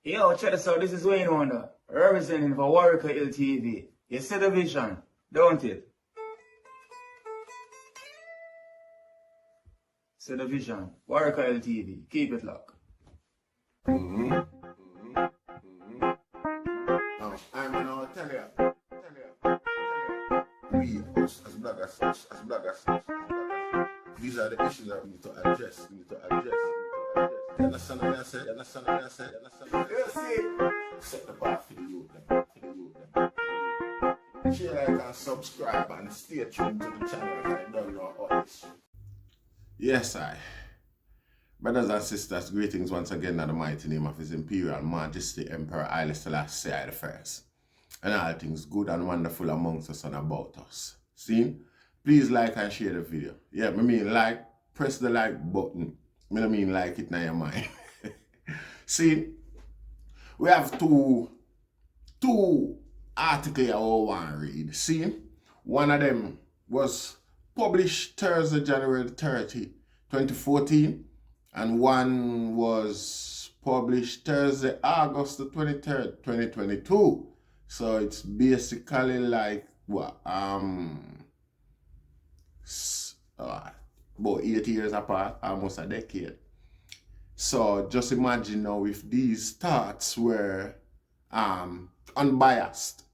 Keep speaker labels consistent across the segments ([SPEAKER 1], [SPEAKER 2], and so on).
[SPEAKER 1] Yo, check this out. This is Wayne Wonder, representing for Warwick LTV. You see the vision, don't it? See the vision. Warwick LTV. Keep it locked.
[SPEAKER 2] I'm gonna tell you. We, as bloggers, these are the issues that we need to address. You understand what I said? Set the bar for the youth. Share, like, and subscribe, and stay tuned to the channel. I don't know all this shit. Yes, brothers and sisters, greetings once again in the mighty name of His Imperial Majesty Emperor Haile Selassie I the First, and all things good and wonderful amongst us and about us. See? Please like and share the video. Yeah, I mean like, press the like button. I mean like it in your mind. See, we have two articles I want to read. See, one of them was published Thursday, January 30, 2014, and one was published Thursday, August the 23rd, 2022. So it's basically like what about 8 years apart, almost a decade. So just imagine now if these thoughts were unbiased,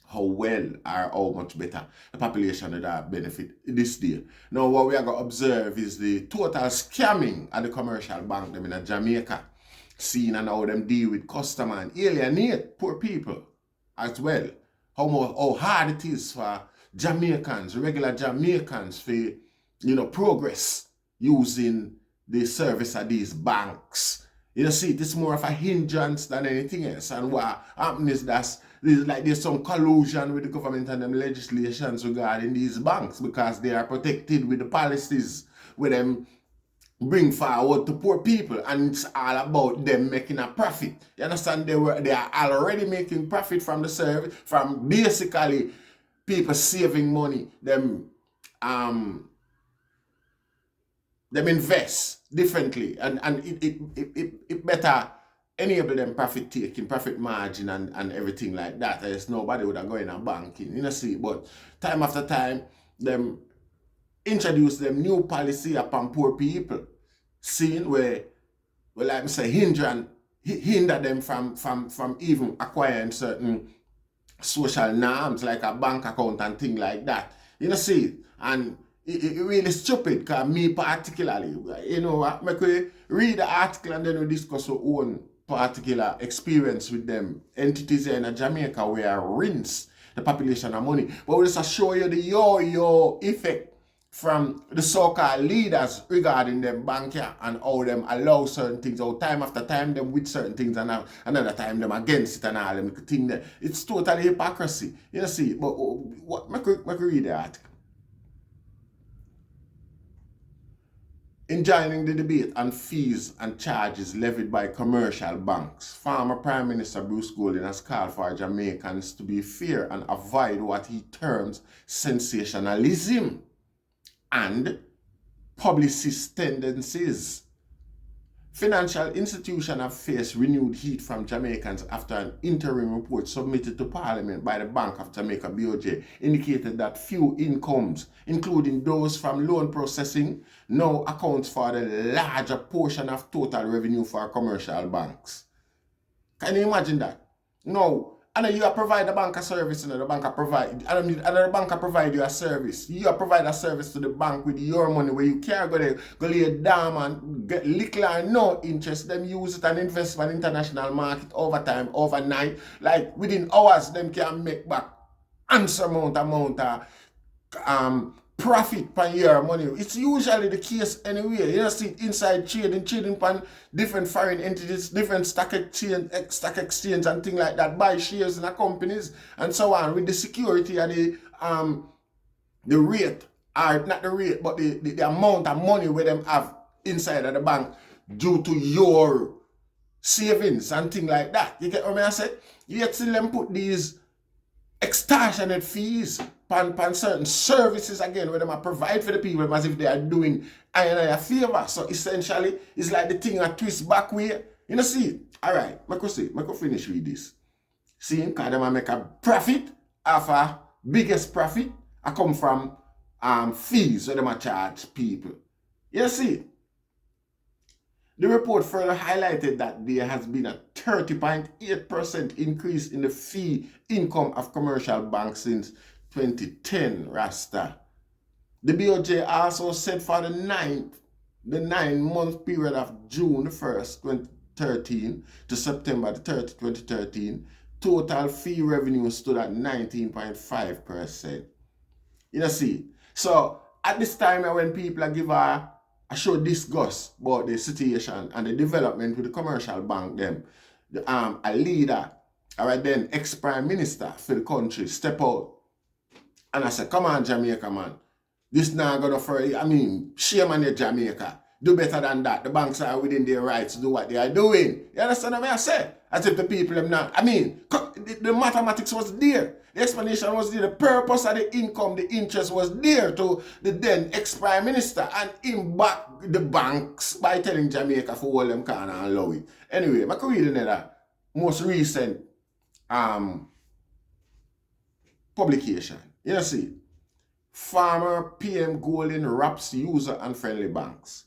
[SPEAKER 2] how well or how much better the population would have benefit this day. Now what we are going to observe is the total scamming at the commercial bank them in Jamaica, seeing and how them deal with customer and alienate poor people as well. How hard it is for Jamaicans, regular Jamaicans, for progress using the service of these banks. You see, it's more of a hindrance than anything else. And what happens is that there's some collusion with the government and them legislations regarding these banks because they are protected with the policies with them bring forward to poor people, and it's all about them making a profit. You understand? They are already making profit from the service, from basically people saving money. Them invest differently, and it better enable them profit taking, profit margin and everything like that. There's nobody would have go in a banking, see. But time after time, them introduce them new policy upon poor people, seeing where like I say, hinder them from even acquiring certain social norms like a bank account and thing like that. See, and it really stupid because me particularly, make we read the article and then we discuss our own particular experience with them entities here in Jamaica where rinse the population of money. But we just show you the yo-yo effect from the so-called leaders regarding them bank here and how them allow certain things, how time after time them with certain things and another time them against it and all them thing there. It's totally hypocrisy. See, but what make we read the article. In joining the debate on fees and charges levied by commercial banks, former Prime Minister Bruce Golding has called for Jamaicans to be fair and avoid what he terms sensationalism and publicist tendencies. Financial institutions have faced renewed heat from Jamaicans after an interim report submitted to Parliament by the Bank of Jamaica BOJ indicated that few incomes, including those from loan processing, now accounts for the larger portion of total revenue for commercial banks. Can you imagine that? No. And then you provide the bank a service, the bank provide. The bank provide you a service. You provide a service to the bank with your money where you can't go lay it down and get little or no interest. Them use it and invest in the international market over time, overnight. Like within hours, them can make back unsurmountable amount of profit per year money. It's usually the case anyway. See inside trading pan different foreign entities, different stock exchange and things like that, buy shares in the companies and so on with the security of the rate, or not the rate, but the amount of money where them have inside of the bank due to your savings and things like that. You get what I say? Yet still them put these extortionate fees pan certain services again where they provide for the people as if they are doing a favor. So essentially it's like the thing a twist back way You know, see, all right, I could finish with this. See, because them make a profit off a biggest profit. I come from fees that them charge people. You see, the report further highlighted that there has been a 30.8% increase in the fee income of commercial banks since 2010, Rasta. The BOJ also said for the 9-month period of June 1st, 2013 to September 30, 2013, total fee revenue stood at 19.5%. You know, see, so at this time when people are give a show disgust about the situation and the development with the commercial bank, them, a leader, all right, then ex-prime minister for the country step out and I say, come on, Jamaica, man. This now gonna for, I mean, shame on your Jamaica. Do better than that. The banks are within their rights to do what they are doing. You understand what I say? As if the people have not. I mean, the mathematics was there. The explanation was there. The purpose of the income, the interest was there to the then ex-prime minister and him back the banks by telling Jamaica for all them can allow it. Anyway, I could read another most recent publication. You know, see, former PM Golding raps user unfriendly banks.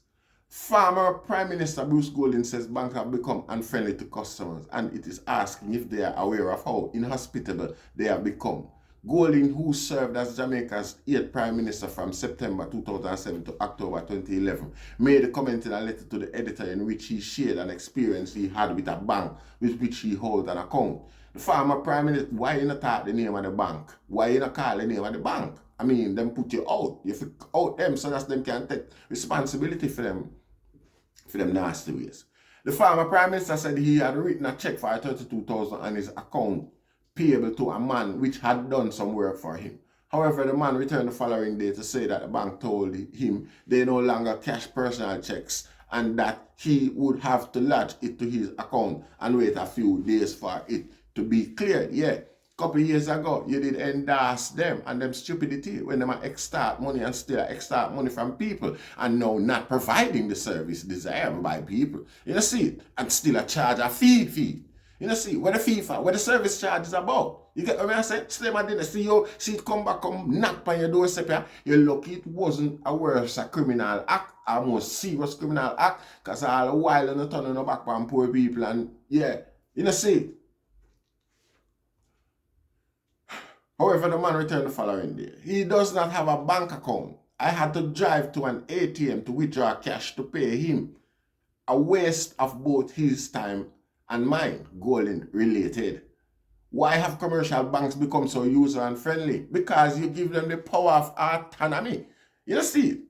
[SPEAKER 2] Former Prime Minister Bruce Golding says banks have become unfriendly to customers and it is asking if they are aware of how inhospitable they have become. Golding, who served as Jamaica's 8th Prime Minister from September 2007 to October 2011, made a comment in a letter to the editor in which he shared an experience he had with a bank with which he holds an account. The former Prime Minister, why you not talk the name of the bank? Why you not call the name of the bank? I mean, them put you out. You out them so that them can take responsibility for them nasty ways. The former Prime Minister said he had written a check for $32,000 on his account payable to a man which had done some work for him. However, the man returned the following day to say that the bank told him they no longer cash personal checks and that he would have to lodge it to his account and wait a few days for it to be cleared. Yeah. Couple of years ago, you did endorse them and them stupidity when they extort money and still extort money from people and now not providing the service desired by people. You know, see, and still a charge a fee. You know, see, what the fee for, what the service charge is about. You get what I say? Slim and didn't see you, see it come back, come knock on your doorstep here. You're lucky it wasn't a worse criminal act, a more serious criminal act, because all the while you're turning your back on poor people and yeah, you know, see. However, the man returned the following day. He does not have a bank account. I had to drive to an ATM to withdraw cash to pay him. A waste of both his time and mine, Golding related. Why have commercial banks become so user unfriendly? Because you give them the power of autonomy. You see?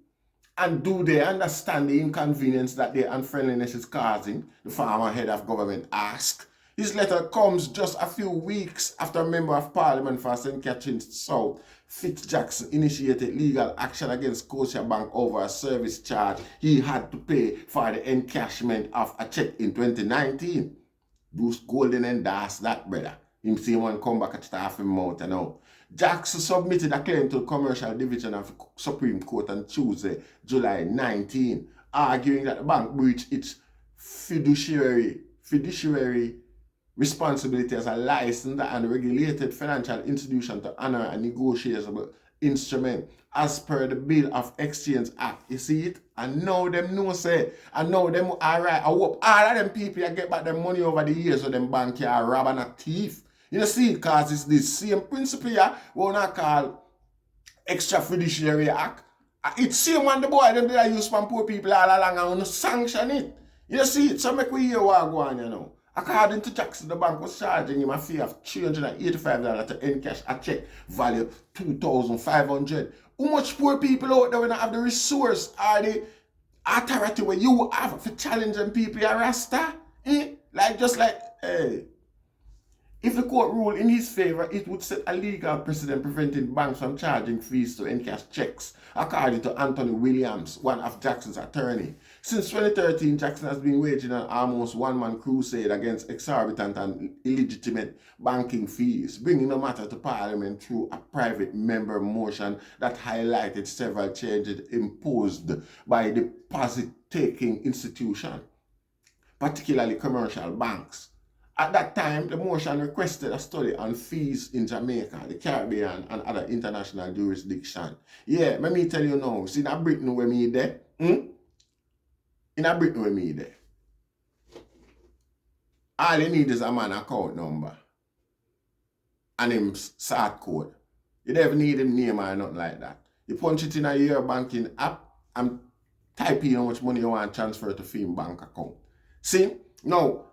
[SPEAKER 2] And do they understand the inconvenience that their unfriendliness is causing? The former head of government asked. His letter comes just a few weeks after a member of parliament for St. Catherine's South, Fitz Jackson, initiated legal action against Scotiabank over a service charge he had to pay for the encashment of a check in 2019. Bruce Golding endorsed that, brother. Him see one come back at staff him out and out. Jackson submitted a claim to the Commercial Division of the Supreme Court on Tuesday, July 19, arguing that the bank breached its fiduciary responsibility as a licensed and regulated financial institution to honor a negotiable instrument as per the Bill of Exchange Act. You see it? And now them know say, and now them alright. I hope all of them people get back their money over the years so them bank here rob and a thief. You know, see, because it's the same principle here, what I call extra fiduciary act. It's same one the boy them they use from poor people all along and want to sanction it. You see it? So make we hear what go on, you know. According to Jackson, the bank was charging him a fee of $385 to encash a check value $2,500. How much poor people out there when they have the resource or the authority where you have for challenging people you rasta? Like just like, hey. If the court ruled in his favor, it would set a legal precedent preventing banks from charging fees to encash checks, according to Anthony Williams, one of Jackson's attorney. Since 2013, Jackson has been waging an almost one-man crusade against exorbitant and illegitimate banking fees, bringing the matter to Parliament through a private member motion that highlighted several changes imposed by the deposit-taking institution. particularly commercial banks. At that time, the motion requested a study on fees in Jamaica, the Caribbean, and other international jurisdictions. Yeah, let me tell you now, see in Britain where me there? In Britain where me there? All you need is a man account number and him sort code. You don't need him name or nothing like that. You punch it in your banking app and type in how much money you want to transfer to him bank account. See? Now,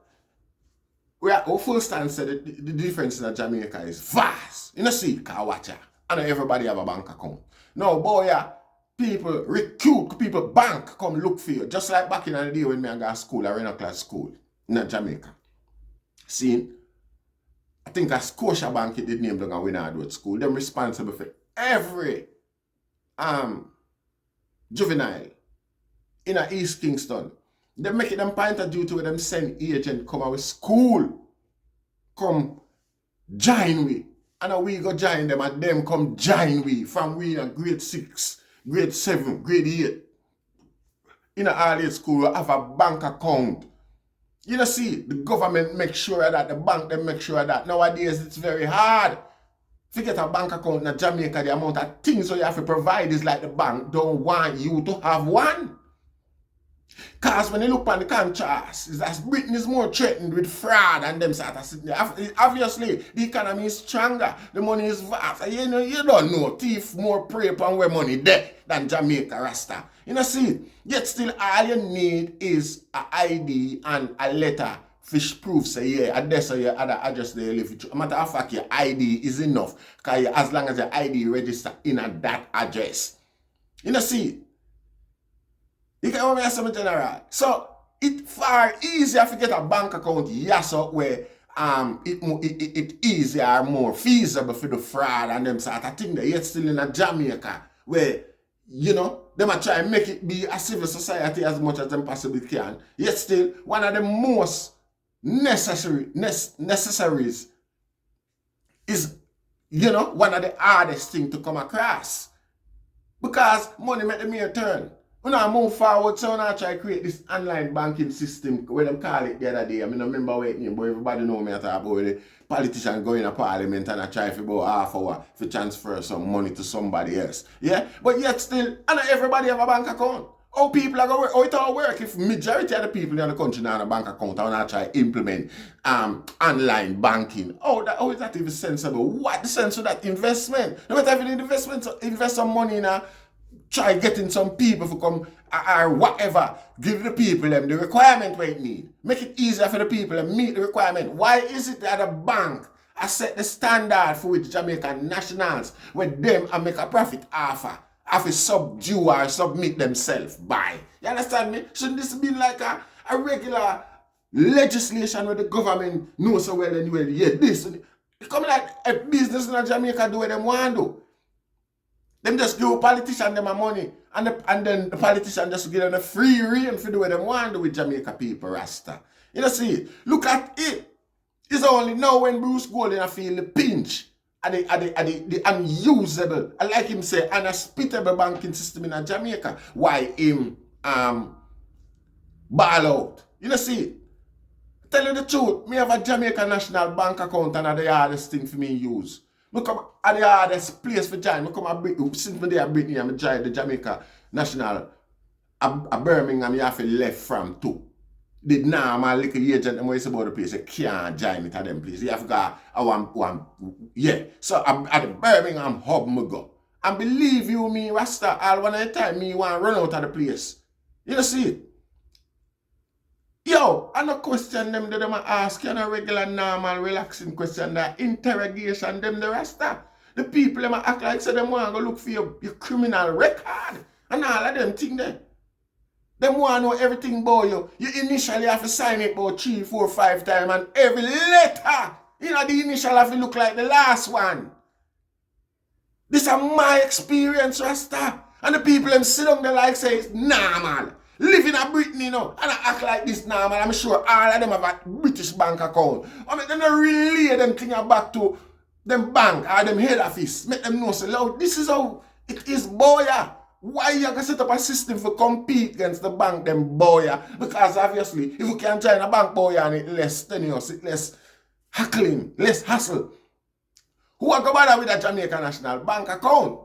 [SPEAKER 2] our full stance said the difference in Jamaica is vast. You know, see, car watcher. And everybody have a bank account. Now, boy, people recruit, people bank come look for you. Just like back in the day when me I go to school, I ran a class school in Jamaica. See, I think a Scotia Bank it did name down when I do at school. Them responsible for every juvenile in a East Kingston. They make it them point of duty where them send agent come out school. Come join we. And we go join them and them come join we from we in grade 6, grade 7, grade 8. In a early school we have a bank account. You know, see, the government make sure that, the bank them make sure that. Nowadays it's very hard. If you get a bank account in Jamaica, the amount of things you have to provide is like the bank don't want you to have one. Because when you look on the contrast, is that Britain is more threatened with fraud and them sort of sitting there. Obviously, the economy is stronger, the money is vast. You know, you don't know, thief more prey upon where money there than Jamaica Rasta. You know, see, yet still all you need is an ID and a letter fish proof say yeah, address or your other address there you live. A matter of fact, your ID is enough. Because as long as your ID register in that address. You know, see. You can only ask some general. So it's far easier to get a bank account, yes, where it easier, more feasible for the fraud and them sort of thing. Yet still in a Jamaica where, you know, them are trying to make it be a civil society as much as them possibly can. Yet still, one of the most necessaries is, you know, one of the hardest things to come across. Because money make the mere turn. When I move forward, so I try to create this online banking system, where them call it the other day. I mean, I remember what it name, but everybody know me I talk about the politician going to parliament and I try for about half hour to transfer some money to somebody else. Yeah? But yet still, and not everybody have a bank account. How people are going to work? How it all work if majority of the people in the country now have a bank account and I try to implement online banking? How is that even sensible? What the sense of that investment? No matter if you invest some money in a try getting some people to come or whatever. Give the people them the requirement they need. Make it easier for the people to meet the requirement. Why is it that a bank has set the standard for which Jamaican nationals, when them and make a profit offer, have to subdue or submit themselves by? You understand me? Shouldn't this be like a regular legislation where the government knows so well anyway? Yeah, this. It come like a business in Jamaica do what them want to do. Them just give a politician them a money and then the politician just give them a free rein for do what they want to do with Jamaica people, Rasta. You know, see, look at it. It's only now when Bruce Golden feel the pinch at the unusable, I like him say, unhospitable banking system in Jamaica. Why him ball out. You know, see, tell you the truth, me have a Jamaica National Bank account and the hardest thing for me to use. I come at the hardest place for join. I come at Britain. Since my day at Britain, I joined the Jamaica National at Birmingham. You have to left from too. The normal little agent and what about the place, you can't join it at them place. You have to go a one. Yeah. So at the Birmingham hub, I go. And believe you me, Rasta, all one at a time, me want to run out of the place. You know, see it? Yo, I no question them that them ask you no regular, normal, relaxing question, that interrogation them the Rasta. The people them act like say them want to go look for your criminal record and all of them thing there. Them want to know everything about you. You initially have to sign it about 3, 4, 5 times and every letter, you know, the initial have to look like the last one. This is my experience, Rasta. And the people them sit down there like say it's normal. Living in Britain, you know, and I act like this now, man. I'm sure all of them have a British bank account. I mean, they don't relay them things back to them bank or them head office. Make them know, say, Lord, this is how it is, boy. Why you gonna set up a system for compete against the bank them boy? Because obviously, if you can join a bank boy and it less tenuous, it less hackling, less hassle. Who are going to bother with a Jamaica National Bank account?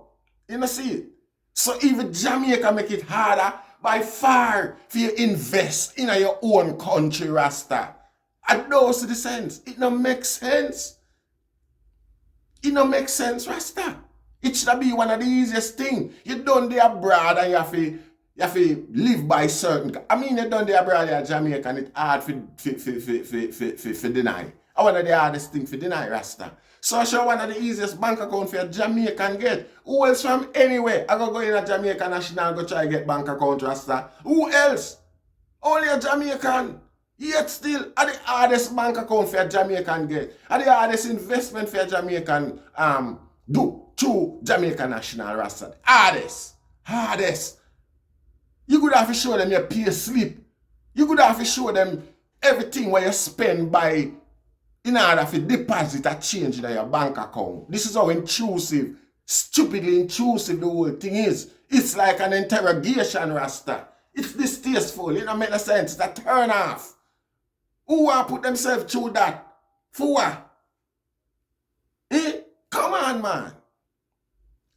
[SPEAKER 2] You know, see it. So even Jamaica make it harder by far for you invest in your own country, Rasta. And those the sense. It don't make sense. It don't make sense, Rasta. It should be one of the easiest things. You done there abroad and you have to live by certain. I mean, you done there abroad in Jamaica and it's hard for deny. I one of the hardest things for deny, Rasta. So I show one of the easiest bank account for a Jamaican get. Who else from anywhere? I go in a Jamaica National go try get bank account, Rasta. Who else? Only a Jamaican. Yet still, are the hardest bank account for a Jamaican get. Are the hardest investment for a Jamaican do through Jamaica National, Rasta. Hardest. You could have to show them your pay slip. You could have to show them everything where you spend by in order to deposit a change in your bank account. This is how intrusive, stupidly intrusive the whole thing is. It's like an interrogation, Rasta. It's distasteful. It don't make no sense. It's a turn off. Who want to put themselves through that? For what? Come on, man.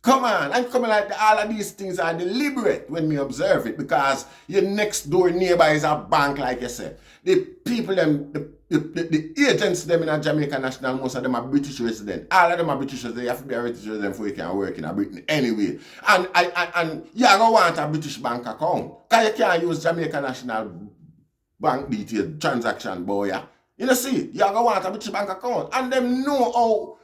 [SPEAKER 2] Come on. I'm coming like all of these things are deliberate when we observe it because your next door neighbor is a bank, like you said. The people, the agents them in a Jamaica National, most of them are British residents. All of them are British residents. You have to be a British resident before you can work in a Britain anyway. And you don't want a British bank account. Because you can't use Jamaica National bank detail transaction, boy. Yeah? You know, see, you don't want a British bank account. And them know how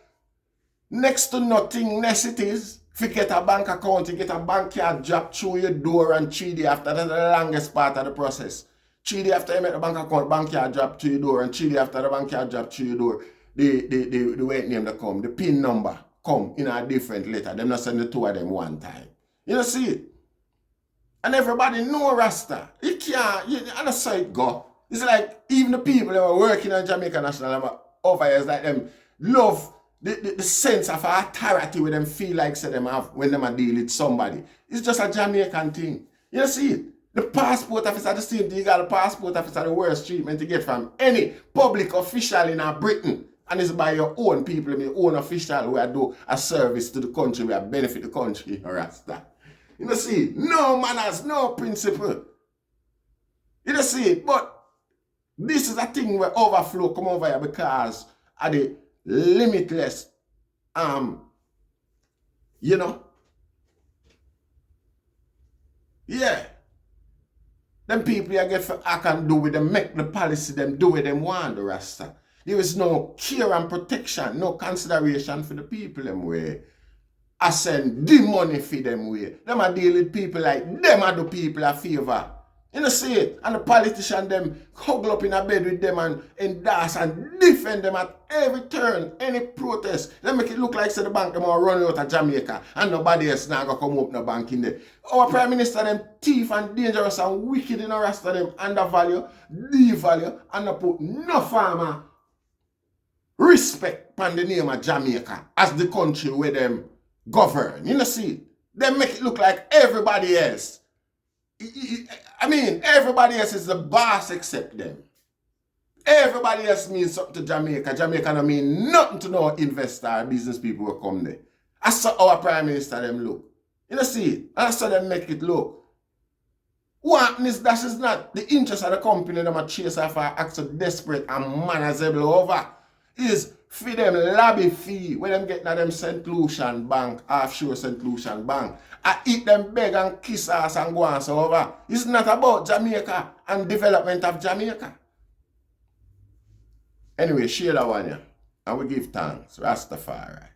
[SPEAKER 2] next to nothingness it is. If you get a bank account, you get a bank card dropped through your door and 3 days after. That's the longest part of the process. 3 days after you make the bank account, bank card drop to your door, and 3 days after the bank card drop to your door, the wait name that come, the PIN number come in a different letter. Them not send the two of them one time. You know, see it? And everybody know Rasta. You can't, and that's how it go. It's like even the people that were working on Jamaica National over here, it's like them love the sense of authority where them feel like say them have when them are dealing with somebody. It's just a Jamaican thing. You know, see it? The passport officer, the same thing, you got a passport officer, the worst treatment to get from any public official in Britain. And it's by your own people, your own official who do a service to the country, who benefit the country, or Rasta. You know, see, no manners, no principle. You know, see, but this is a thing where overflow come over here because of the limitless, you know, yeah. Them people you get for act and do with them, make the policy them do with them want, the Rasta. There is no care and protection, no consideration for the people them way. I send the money for them way. Them a deal with people like them are the people a favor. You know, see it? And the politician them huggle up in a bed with them and endorse and defend them at every turn, any protest. They make it look like say the bank them are running out of Jamaica and nobody else now gonna come open a bank in there. Our Prime Minister them thief and dangerous and wicked in the rest of them undervalue, devalue, and not put no farmer respect upon the name of Jamaica as the country where them govern. You know, see? They make it look like everybody else. I mean, everybody else is the boss except them. Everybody else means something to Jamaica. Jamaica don't mean nothing to no investor or business people who come there. I saw our Prime Minister them look. You know, see it? I saw them make it look. What is that is not the interest of the company them a chase after act so desperate and manageable over. Is for them lobby fee when them get na them St. Lucian Bank, offshore St. Lucian Bank. I eat them beg and kiss ass and go on so over. It's not about Jamaica and development of Jamaica. Anyway, share that one, yeah. And we give thanks. Rastafari.